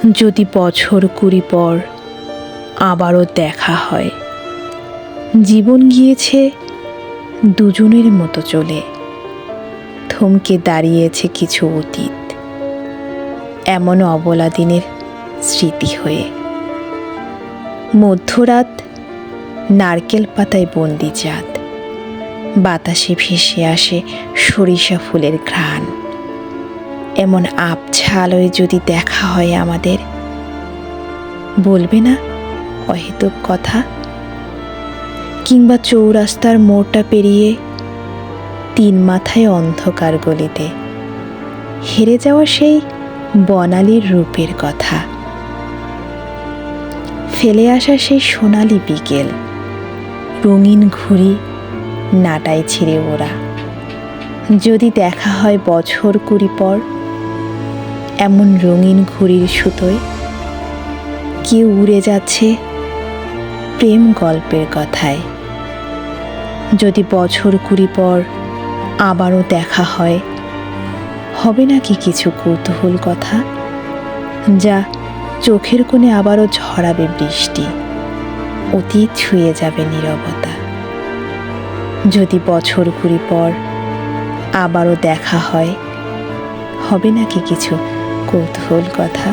যদি বছর 20 পর আবারও দেখা হয়, জীবন গিয়েছে দুজনের মতো চলে, থমকে দাঁড়িয়েছে কিছু অতীত এমন অবলা দিনের স্মৃতি হয়ে। মধ্যরাত, নারকেল পাতায় বন্দি চাঁদ, বাতাসে ভেসে আসে সরিষা ফুলের ঘ্রাণ। এমন আবছা আলোয় যদি দেখা হয় আমাদের, বলবে না অহেতুক কথা? কিংবা চৌরাস্তার মোড়টা পেরিয়ে 3 মাথায় অন্ধকার গলিতে হেরে যাওয়া সেই বনালীর রূপের কথা, ফেলে আসা সেই সোনালি বিকেল, রঙিন ঘুড়ি নাটায় ছিঁড়ে ওরা। যদি দেখা হয় বছর 20 পর, এমন রঙিন ঘুড়ির সুতোয় কেউ উড়ে যাচ্ছে প্রেম গল্পের কথায়। যদি বছর 20 পর আবারও দেখা হয়, হবে নাকি কিছু কৌতূহল কথা, যা চোখের কোণে আবারও ঝরাবে বৃষ্টি, অতীত ছুঁয়ে যাবে নীরবতা। যদি বছর 20 পর আবারও দেখা হয়, হবে নাকি কিছু কৌতূহল কথা।